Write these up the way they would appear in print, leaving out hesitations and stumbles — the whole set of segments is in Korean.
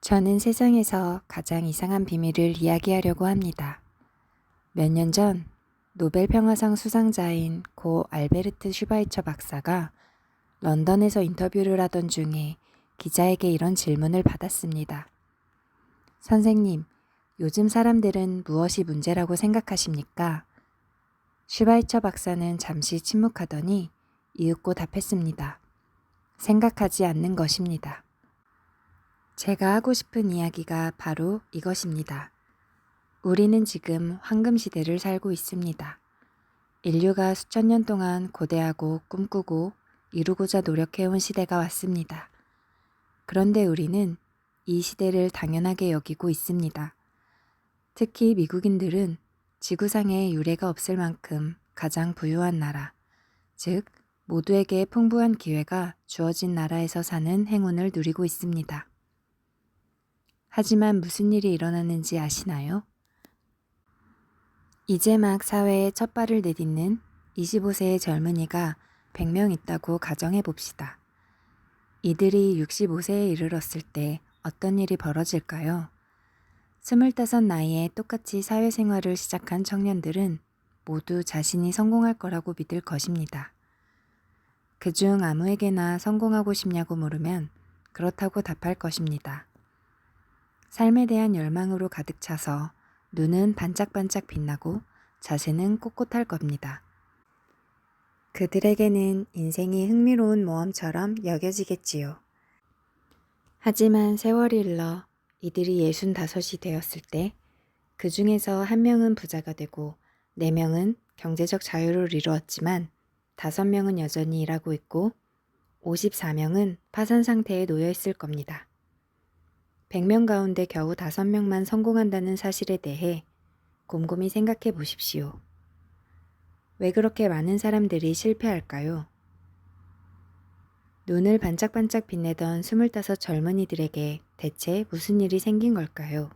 저는 세상에서 가장 이상한 비밀을 이야기하려고 합니다. 몇 년 전 노벨 평화상 수상자인 고 알베르트 슈바이처 박사가 런던에서 인터뷰를 하던 중에 기자에게 이런 질문을 받았습니다. 선생님, 요즘 사람들은 무엇이 문제라고 생각하십니까? 슈바이처 박사는 잠시 침묵하더니 이윽고 답했습니다. 생각하지 않는 것입니다. 제가 하고 싶은 이야기가 바로 이것입니다. 우리는 지금 황금 시대를 살고 있습니다. 인류가 수천 년 동안 고대하고 꿈꾸고 이루고자 노력해온 시대가 왔습니다. 그런데 우리는 이 시대를 당연하게 여기고 있습니다. 특히 미국인들은 지구상에 유례가 없을 만큼 가장 부유한 나라, 즉 모두에게 풍부한 기회가 주어진 나라에서 사는 행운을 누리고 있습니다. 하지만 무슨 일이 일어나는지 아시나요? 이제 막 사회에 첫 발을 내딛는 25세의 젊은이가 100명 있다고 가정해 봅시다. 이들이 65세에 이르렀을 때 어떤 일이 벌어질까요? 25 나이에 똑같이 사회생활을 시작한 청년들은 모두 자신이 성공할 거라고 믿을 것입니다. 그중 아무에게나 성공하고 싶냐고 물으면 그렇다고 답할 것입니다. 삶에 대한 열망으로 가득 차서 눈은 반짝반짝 빛나고 자세는 꼿꼿할 겁니다. 그들에게는 인생이 흥미로운 모험처럼 여겨지겠지요. 하지만 세월이 흘러 이들이 65이 되었을 때 그 중에서 1명은 부자가 되고 4명은 경제적 자유를 이루었지만 5명은 여전히 일하고 있고 54명은 파산 상태에 놓여 있을 겁니다. 100명 가운데 겨우 5명만 성공한다는 사실에 대해 곰곰이 생각해 보십시오. 왜 그렇게 많은 사람들이 실패할까요? 눈을 반짝반짝 빛내던 25 젊은이들에게 대체 무슨 일이 생긴 걸까요?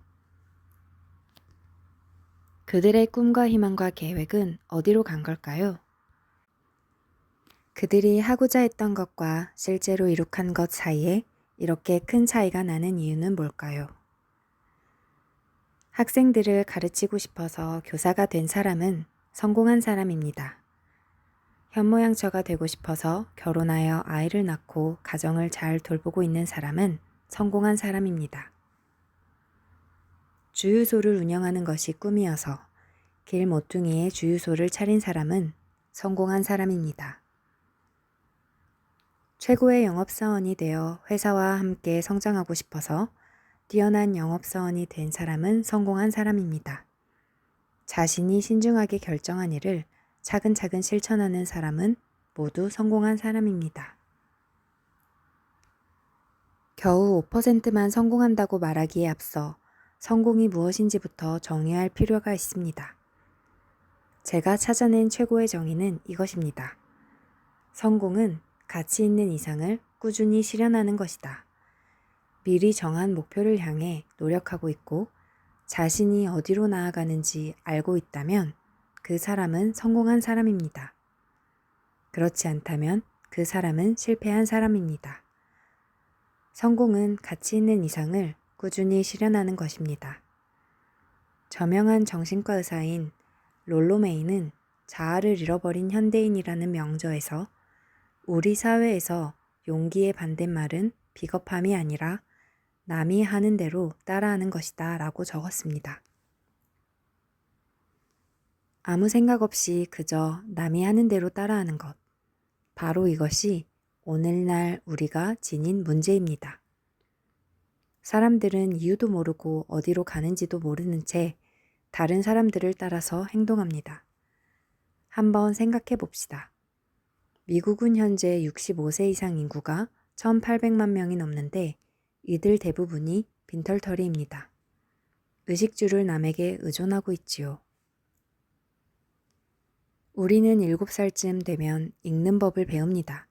그들의 꿈과 희망과 계획은 어디로 간 걸까요? 그들이 하고자 했던 것과 실제로 이룩한 것 사이에 이렇게 큰 차이가 나는 이유는 뭘까요? 학생들을 가르치고 싶어서 교사가 된 사람은 성공한 사람입니다. 현모양처가 되고 싶어서 결혼하여 아이를 낳고 가정을 잘 돌보고 있는 사람은 성공한 사람입니다. 주유소를 운영하는 것이 꿈이어서 길 모퉁이에 주유소를 차린 사람은 성공한 사람입니다. 최고의 영업사원이 되어 회사와 함께 성장하고 싶어서 뛰어난 영업사원이 된 사람은 성공한 사람입니다. 자신이 신중하게 결정한 일을 차근차근 실천하는 사람은 모두 성공한 사람입니다. 겨우 5%만 성공한다고 말하기에 앞서 성공이 무엇인지부터 정의할 필요가 있습니다. 제가 찾아낸 최고의 정의는 이것입니다. 성공은 가치 있는 이상을 꾸준히 실현하는 것이다. 미리 정한 목표를 향해 노력하고 있고 자신이 어디로 나아가는지 알고 있다면 그 사람은 성공한 사람입니다. 그렇지 않다면 그 사람은 실패한 사람입니다. 성공은 가치 있는 이상을 꾸준히 실현하는 것입니다. 저명한 정신과 의사인 롤로 메이는 자아를 잃어버린 현대인이라는 명저에서 우리 사회에서 용기의 반대말은 비겁함이 아니라 남이 하는 대로 따라하는 것이다 라고 적었습니다. 아무 생각 없이 그저 남이 하는 대로 따라하는 것. 바로 이것이 오늘날 우리가 지닌 문제입니다. 사람들은 이유도 모르고 어디로 가는지도 모르는 채 다른 사람들을 따라서 행동합니다. 한번 생각해 봅시다. 미국은 현재 65세 이상 인구가 1,800만 명이 넘는데 이들 대부분이 빈털터리입니다. 의식주를 남에게 의존하고 있지요. 우리는 7살쯤 되면 읽는 법을 배웁니다.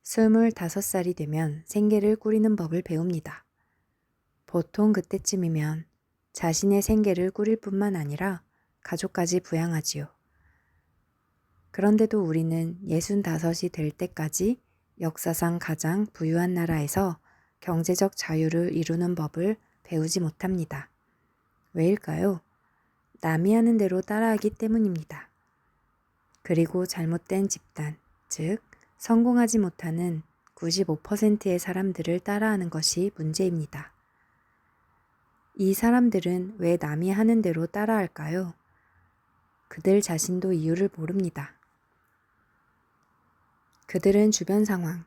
25살이 되면 생계를 꾸리는 법을 배웁니다. 보통 그때쯤이면 자신의 생계를 꾸릴 뿐만 아니라 가족까지 부양하지요. 그런데도 우리는 65이 될 때까지 역사상 가장 부유한 나라에서 경제적 자유를 이루는 법을 배우지 못합니다. 왜일까요? 남이 하는 대로 따라하기 때문입니다. 그리고 잘못된 집단, 즉 성공하지 못하는 95%의 사람들을 따라하는 것이 문제입니다. 이 사람들은 왜 남이 하는 대로 따라할까요? 그들 자신도 이유를 모릅니다. 그들은 주변 상황,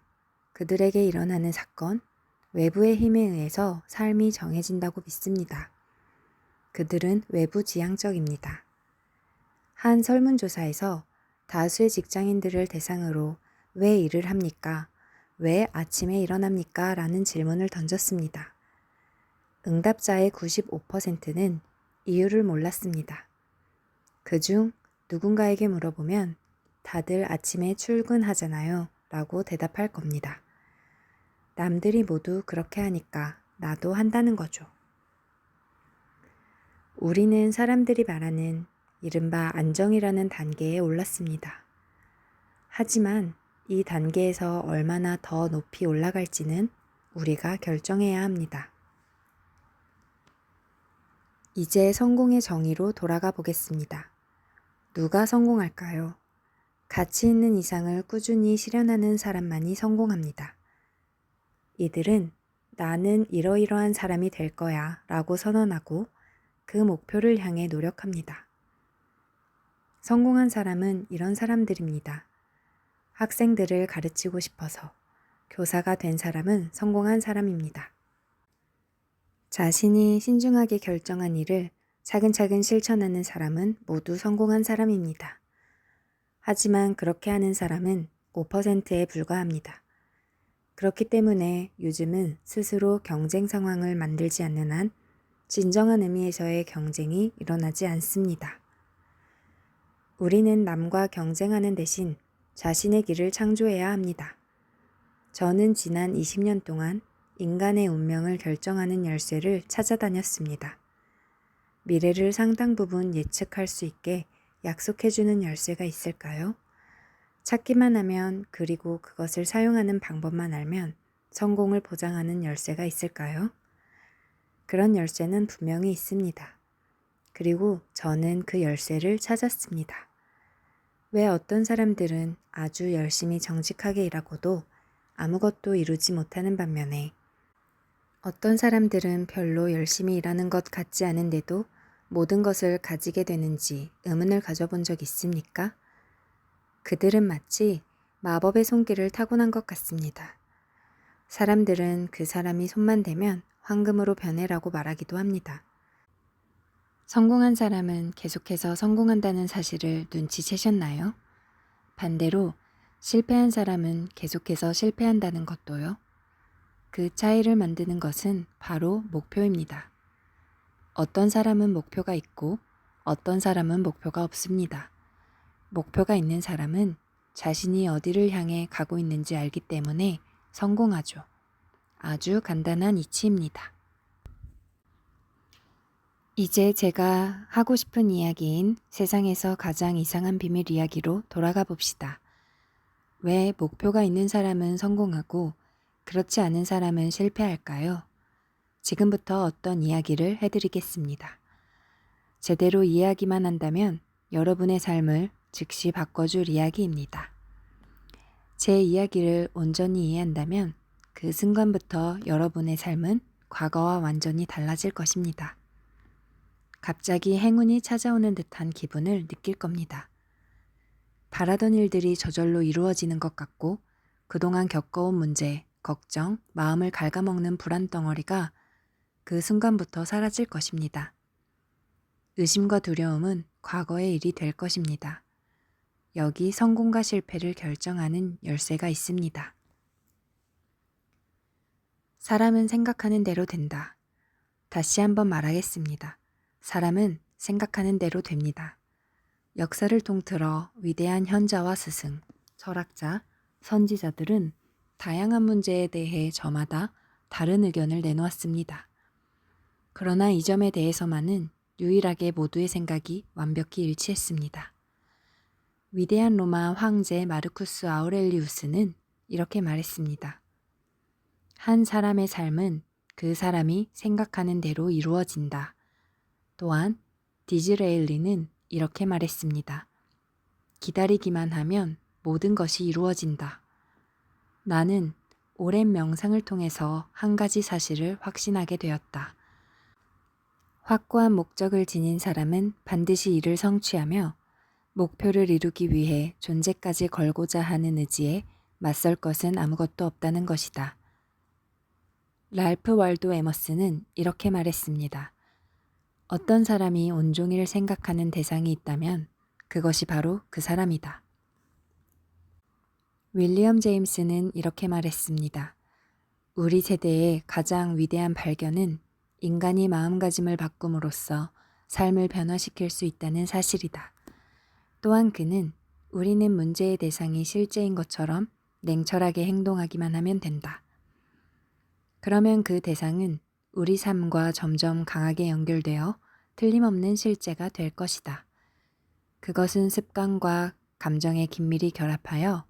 그들에게 일어나는 사건, 외부의 힘에 의해서 삶이 정해진다고 믿습니다. 그들은 외부 지향적입니다. 한 설문조사에서 다수의 직장인들을 대상으로 왜 일을 합니까? 왜 아침에 일어납니까? 라는 질문을 던졌습니다. 응답자의 95%는 이유를 몰랐습니다. 그중 누군가에게 물어보면 다들 아침에 출근하잖아요 라고 대답할 겁니다. 남들이 모두 그렇게 하니까 나도 한다는 거죠. 우리는 사람들이 말하는 이른바 안정이라는 단계에 올랐습니다. 하지만 이 단계에서 얼마나 더 높이 올라갈지는 우리가 결정해야 합니다. 이제 성공의 정의로 돌아가 보겠습니다. 누가 성공할까요? 가치 있는 이상을 꾸준히 실현하는 사람만이 성공합니다. 이들은 나는 이러이러한 사람이 될 거야 라고 선언하고 그 목표를 향해 노력합니다. 성공한 사람은 이런 사람들입니다. 학생들을 가르치고 싶어서 교사가 된 사람은 성공한 사람입니다. 자신이 신중하게 결정한 일을 차근차근 실천하는 사람은 모두 성공한 사람입니다. 하지만 그렇게 하는 사람은 5%에 불과합니다. 그렇기 때문에 요즘은 스스로 경쟁 상황을 만들지 않는 한 진정한 의미에서의 경쟁이 일어나지 않습니다. 우리는 남과 경쟁하는 대신 자신의 길을 창조해야 합니다. 저는 지난 20년 동안 인간의 운명을 결정하는 열쇠를 찾아다녔습니다. 미래를 상당 부분 예측할 수 있게 약속해주는 열쇠가 있을까요? 찾기만 하면 그리고 그것을 사용하는 방법만 알면 성공을 보장하는 열쇠가 있을까요? 그런 열쇠는 분명히 있습니다. 그리고 저는 그 열쇠를 찾았습니다. 왜 어떤 사람들은 아주 열심히 정직하게 일하고도 아무것도 이루지 못하는 반면에 어떤 사람들은 별로 열심히 일하는 것 같지 않은데도 모든 것을 가지게 되는지 의문을 가져본 적 있습니까? 그들은 마치 마법의 손길을 타고난 것 같습니다. 사람들은 그 사람이 손만 대면 황금으로 변해라고 말하기도 합니다. 성공한 사람은 계속해서 성공한다는 사실을 눈치채셨나요? 반대로 실패한 사람은 계속해서 실패한다는 것도요. 그 차이를 만드는 것은 바로 목표입니다. 어떤 사람은 목표가 있고 어떤 사람은 목표가 없습니다. 목표가 있는 사람은 자신이 어디를 향해 가고 있는지 알기 때문에 성공하죠. 아주 간단한 이치입니다. 이제 제가 하고 싶은 이야기인 세상에서 가장 이상한 비밀 이야기로 돌아가 봅시다. 왜 목표가 있는 사람은 성공하고 그렇지 않은 사람은 실패할까요? 지금부터 어떤 이야기를 해드리겠습니다. 제대로 이야기만 한다면 여러분의 삶을 즉시 바꿔줄 이야기입니다. 제 이야기를 온전히 이해한다면 그 순간부터 여러분의 삶은 과거와 완전히 달라질 것입니다. 갑자기 행운이 찾아오는 듯한 기분을 느낄 겁니다. 바라던 일들이 저절로 이루어지는 것 같고 그동안 겪어온 문제, 걱정, 마음을 갉아먹는 불안 덩어리가 그 순간부터 사라질 것입니다. 의심과 두려움은 과거의 일이 될 것입니다. 여기 성공과 실패를 결정하는 열쇠가 있습니다. 사람은 생각하는 대로 된다. 다시 한번 말하겠습니다. 사람은 생각하는 대로 됩니다. 역사를 통틀어 위대한 현자와 스승, 철학자, 선지자들은 다양한 문제에 대해 저마다 다른 의견을 내놓았습니다. 그러나 이 점에 대해서만은 유일하게 모두의 생각이 완벽히 일치했습니다. 위대한 로마 황제 마르쿠스 아우렐리우스는 이렇게 말했습니다. 한 사람의 삶은 그 사람이 생각하는 대로 이루어진다. 또한 디즈레일리는 이렇게 말했습니다. 기다리기만 하면 모든 것이 이루어진다. 나는 오랜 명상을 통해서 한 가지 사실을 확신하게 되었다. 확고한 목적을 지닌 사람은 반드시 이를 성취하며 목표를 이루기 위해 존재까지 걸고자 하는 의지에 맞설 것은 아무것도 없다는 것이다. 랄프 월도 에머스는 이렇게 말했습니다. 어떤 사람이 온종일 생각하는 대상이 있다면 그것이 바로 그 사람이다. 윌리엄 제임스는 이렇게 말했습니다. 우리 세대의 가장 위대한 발견은 인간이 마음가짐을 바꿈으로써 삶을 변화시킬 수 있다는 사실이다. 또한 그는 우리는 문제의 대상이 실제인 것처럼 냉철하게 행동하기만 하면 된다. 그러면 그 대상은 우리 삶과 점점 강하게 연결되어 틀림없는 실제가 될 것이다. 그것은 습관과 감정에 긴밀히 결합하여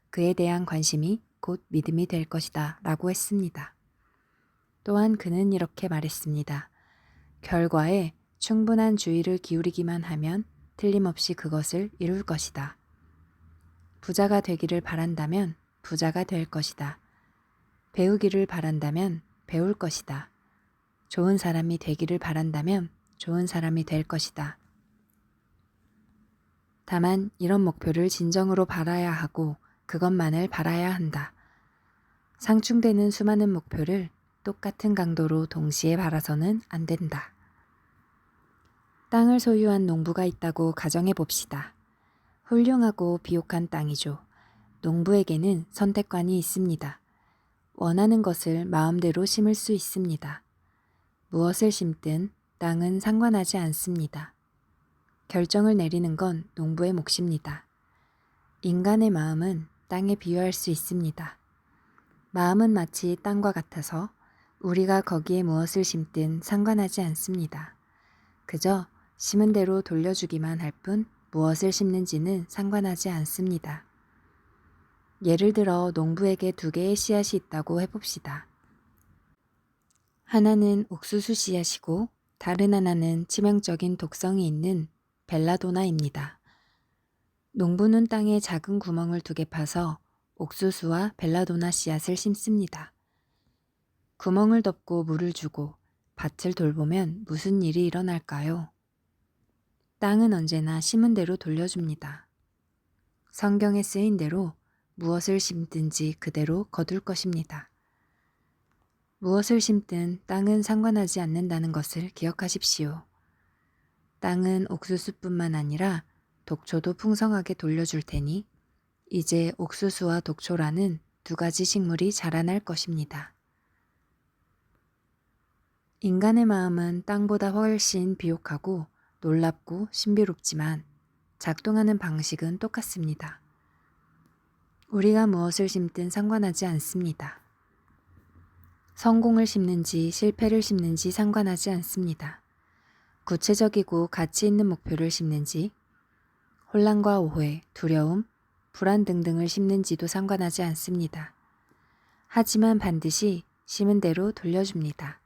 그에 대한 관심이 곧 믿음이 될 것이다 라고 했습니다. 또한 그는 이렇게 말했습니다. 결과에 충분한 주의를 기울이기만 하면 틀림없이 그것을 이룰 것이다. 부자가 되기를 바란다면 부자가 될 것이다. 배우기를 바란다면 배울 것이다. 좋은 사람이 되기를 바란다면 좋은 사람이 될 것이다. 다만 이런 목표를 진정으로 바라야 하고 그것만을 바라야 한다. 상충되는 수많은 목표를 똑같은 강도로 동시에 바라서는 안 된다. 땅을 소유한 농부가 있다고 가정해 봅시다. 훌륭하고 비옥한 땅이죠. 농부에게는 선택관이 있습니다. 원하는 것을 마음대로 심을 수 있습니다. 무엇을 심든 땅은 상관하지 않습니다. 결정을 내리는 건 농부의 몫입니다. 인간의 마음은 땅에 비유할 수 있습니다. 마음은 마치 땅과 같아서 우리가 거기에 무엇을 심든 상관하지 않습니다. 그저 심은 대로 돌려주기만 할 뿐 무엇을 심는지는 상관하지 않습니다. 예를 들어 농부에게 2개의 씨앗이 있다고 해봅시다. 하나는 옥수수 씨앗이고 다른 하나는 치명적인 독성이 있는 벨라도나입니다. 농부는 땅에 작은 구멍을 2개 파서 옥수수와 벨라도나 씨앗을 심습니다. 구멍을 덮고 물을 주고 밭을 돌보면 무슨 일이 일어날까요? 땅은 언제나 심은 대로 돌려줍니다. 성경에 쓰인 대로 무엇을 심든지 그대로 거둘 것입니다. 무엇을 심든 땅은 상관하지 않는다는 것을 기억하십시오. 땅은 옥수수뿐만 아니라 독초도 풍성하게 돌려줄 테니 이제 옥수수와 독초라는 2가지 식물이 자라날 것입니다. 인간의 마음은 땅보다 훨씬 비옥하고 놀랍고 신비롭지만 작동하는 방식은 똑같습니다. 우리가 무엇을 심든 상관하지 않습니다. 성공을 심는지 실패를 심는지 상관하지 않습니다. 구체적이고 가치 있는 목표를 심는지 혼란과 오해, 두려움, 불안 등등을 심는지도 상관하지 않습니다. 하지만 반드시 심은 대로 돌려줍니다.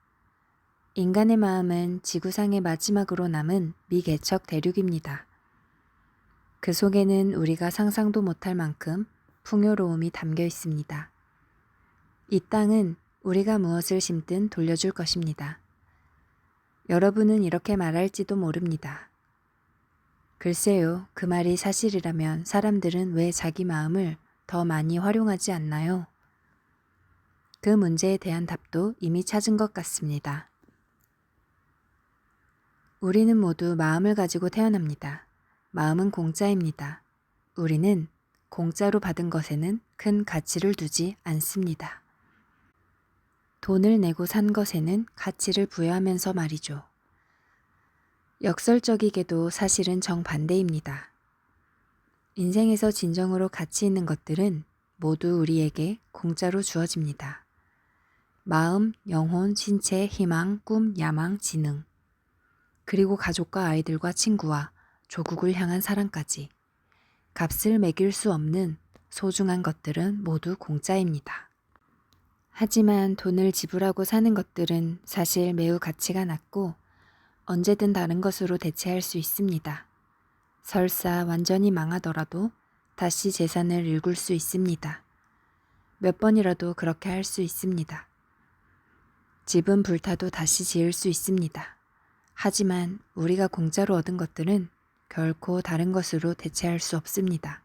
인간의 마음은 지구상의 마지막으로 남은 미개척 대륙입니다. 그 속에는 우리가 상상도 못할 만큼 풍요로움이 담겨 있습니다. 이 땅은 우리가 무엇을 심든 돌려줄 것입니다. 여러분은 이렇게 말할지도 모릅니다. 글쎄요, 그 말이 사실이라면 사람들은 왜 자기 마음을 더 많이 활용하지 않나요? 그 문제에 대한 답도 이미 찾은 것 같습니다. 우리는 모두 마음을 가지고 태어납니다. 마음은 공짜입니다. 우리는 공짜로 받은 것에는 큰 가치를 두지 않습니다. 돈을 내고 산 것에는 가치를 부여하면서 말이죠. 역설적이게도 사실은 정반대입니다. 인생에서 진정으로 가치 있는 것들은 모두 우리에게 공짜로 주어집니다. 마음, 영혼, 신체, 희망, 꿈, 야망, 지능. 그리고 가족과 아이들과 친구와 조국을 향한 사랑까지. 값을 매길 수 없는 소중한 것들은 모두 공짜입니다. 하지만 돈을 지불하고 사는 것들은 사실 매우 가치가 낮고 언제든 다른 것으로 대체할 수 있습니다. 설사 완전히 망하더라도 다시 재산을 일굴 수 있습니다. 몇 번이라도 그렇게 할 수 있습니다. 집은 불타도 다시 지을 수 있습니다. 하지만 우리가 공짜로 얻은 것들은 결코 다른 것으로 대체할 수 없습니다.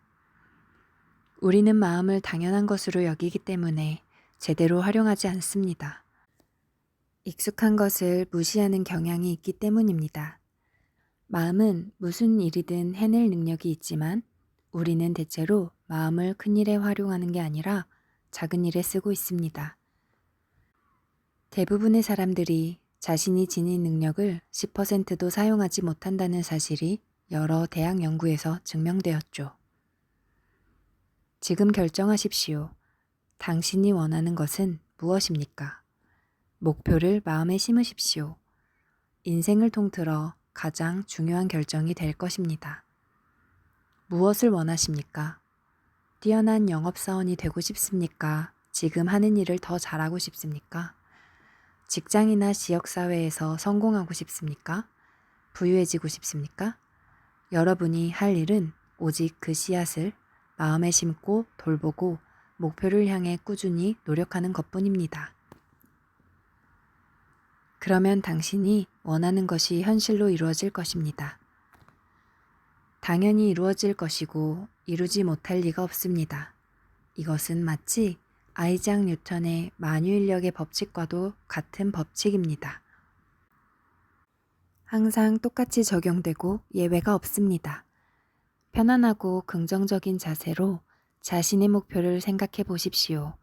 우리는 마음을 당연한 것으로 여기기 때문에 제대로 활용하지 않습니다. 익숙한 것을 무시하는 경향이 있기 때문입니다. 마음은 무슨 일이든 해낼 능력이 있지만 우리는 대체로 마음을 큰 일에 활용하는 게 아니라 작은 일에 쓰고 있습니다. 대부분의 사람들이 자신이 지닌 능력을 10%도 사용하지 못한다는 사실이 여러 대학 연구에서 증명되었죠. 지금 결정하십시오. 당신이 원하는 것은 무엇입니까? 목표를 마음에 심으십시오. 인생을 통틀어 가장 중요한 결정이 될 것입니다. 무엇을 원하십니까? 뛰어난 영업사원이 되고 싶습니까? 지금 하는 일을 더 잘하고 싶습니까? 직장이나 지역사회에서 성공하고 싶습니까? 부유해지고 싶습니까? 여러분이 할 일은 오직 그 씨앗을 마음에 심고 돌보고 목표를 향해 꾸준히 노력하는 것뿐입니다. 그러면 당신이 원하는 것이 현실로 이루어질 것입니다. 당연히 이루어질 것이고 이루지 못할 리가 없습니다. 이것은 마치 아이작 뉴턴의 만유인력의 법칙과도 같은 법칙입니다. 항상 똑같이 적용되고 예외가 없습니다. 편안하고 긍정적인 자세로 자신의 목표를 생각해 보십시오.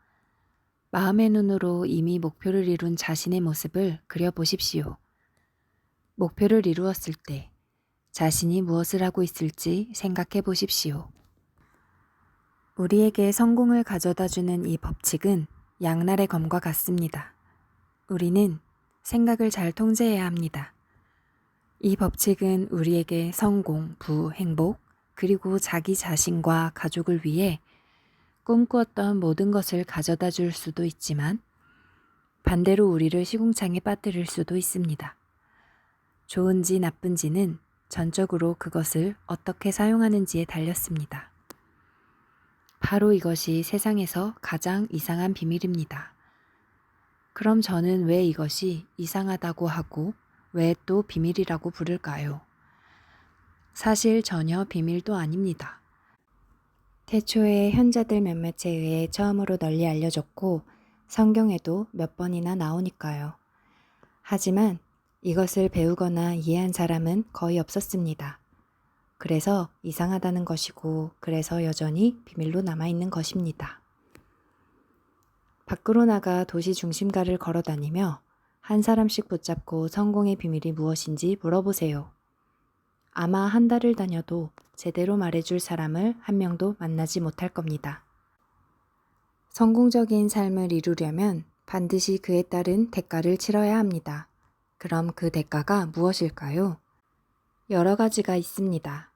마음의 눈으로 이미 목표를 이룬 자신의 모습을 그려보십시오. 목표를 이루었을 때 자신이 무엇을 하고 있을지 생각해 보십시오. 우리에게 성공을 가져다 주는 이 법칙은 양날의 검과 같습니다. 우리는 생각을 잘 통제해야 합니다. 이 법칙은 우리에게 성공, 부, 행복, 그리고 자기 자신과 가족을 위해 꿈꾸었던 모든 것을 가져다 줄 수도 있지만 반대로 우리를 시궁창에 빠뜨릴 수도 있습니다. 좋은지 나쁜지는 전적으로 그것을 어떻게 사용하는지에 달렸습니다. 바로 이것이 세상에서 가장 이상한 비밀입니다. 그럼 저는 왜 이것이 이상하다고 하고 왜 또 비밀이라고 부를까요? 사실 전혀 비밀도 아닙니다. 태초에 현자들 몇몇에 의해 처음으로 널리 알려졌고 성경에도 몇 번이나 나오니까요. 하지만 이것을 배우거나 이해한 사람은 거의 없었습니다. 그래서 이상하다는 것이고 그래서 여전히 비밀로 남아있는 것입니다. 밖으로 나가 도시 중심가를 걸어다니며 한 사람씩 붙잡고 성공의 비밀이 무엇인지 물어보세요. 아마 한 달을 다녀도 제대로 말해줄 사람을 한 명도 만나지 못할 겁니다. 성공적인 삶을 이루려면 반드시 그에 따른 대가를 치러야 합니다. 그럼 그 대가가 무엇일까요? 여러 가지가 있습니다.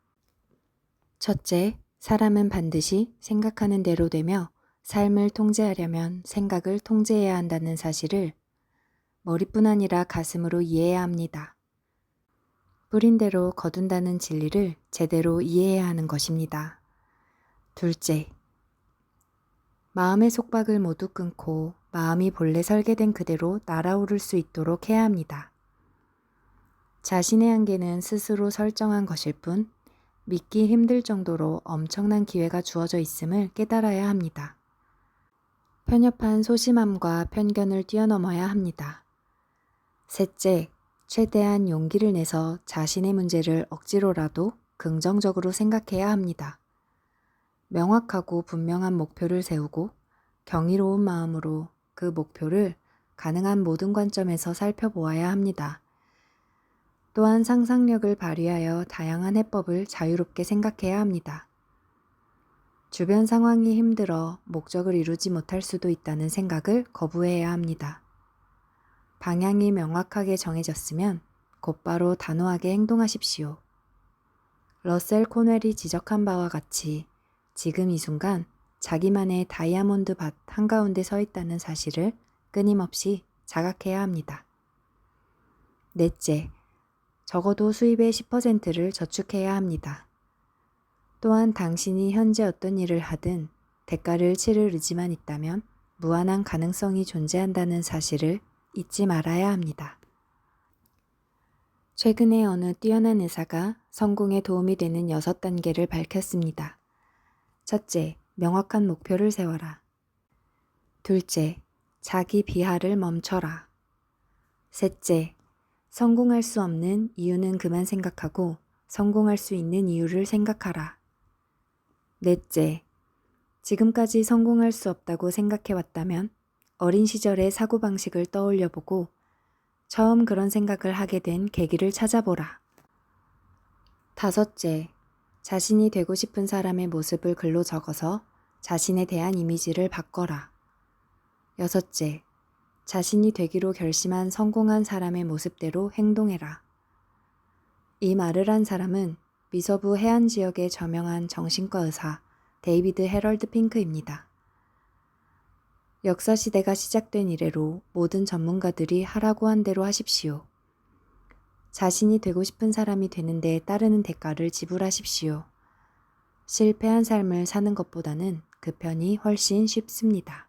첫째, 사람은 반드시 생각하는 대로 되며 삶을 통제하려면 생각을 통제해야 한다는 사실을 머리뿐 아니라 가슴으로 이해해야 합니다. 뿌린 대로 거둔다는 진리를 제대로 이해해야 하는 것입니다. 둘째, 마음의 속박을 모두 끊고 마음이 본래 설계된 그대로 날아오를 수 있도록 해야 합니다. 자신의 한계는 스스로 설정한 것일 뿐 믿기 힘들 정도로 엄청난 기회가 주어져 있음을 깨달아야 합니다. 편협한 소심함과 편견을 뛰어넘어야 합니다. 셋째, 최대한 용기를 내서 자신의 문제를 억지로라도 긍정적으로 생각해야 합니다. 명확하고 분명한 목표를 세우고 경이로운 마음으로 그 목표를 가능한 모든 관점에서 살펴보아야 합니다. 또한 상상력을 발휘하여 다양한 해법을 자유롭게 생각해야 합니다. 주변 상황이 힘들어 목적을 이루지 못할 수도 있다는 생각을 거부해야 합니다. 방향이 명확하게 정해졌으면 곧바로 단호하게 행동하십시오. 러셀 코넬이 지적한 바와 같이 지금 이 순간 자기만의 다이아몬드 밭 한가운데 서 있다는 사실을 끊임없이 자각해야 합니다. 넷째, 적어도 수입의 10%를 저축해야 합니다. 또한 당신이 현재 어떤 일을 하든 대가를 치를 의지만 있다면 무한한 가능성이 존재한다는 사실을 잊지 말아야 합니다. 최근에 어느 뛰어난 의사가 성공에 도움이 되는 6단계를 밝혔습니다. 첫째, 명확한 목표를 세워라. 둘째, 자기 비하를 멈춰라. 셋째, 성공할 수 없는 이유는 그만 생각하고 성공할 수 있는 이유를 생각하라. 넷째, 지금까지 성공할 수 없다고 생각해왔다면 어린 시절의 사고방식을 떠올려보고 처음 그런 생각을 하게 된 계기를 찾아보라. 다섯째, 자신이 되고 싶은 사람의 모습을 글로 적어서 자신에 대한 이미지를 바꿔라. 여섯째, 자신이 되기로 결심한 성공한 사람의 모습대로 행동해라. 이 말을 한 사람은 미서부 해안 지역의 저명한 정신과 의사 데이비드 해럴드 핑크입니다. 역사 시대가 시작된 이래로 모든 전문가들이 하라고 한 대로 하십시오. 자신이 되고 싶은 사람이 되는 데 따르는 대가를 지불하십시오. 실패한 삶을 사는 것보다는 그 편이 훨씬 쉽습니다.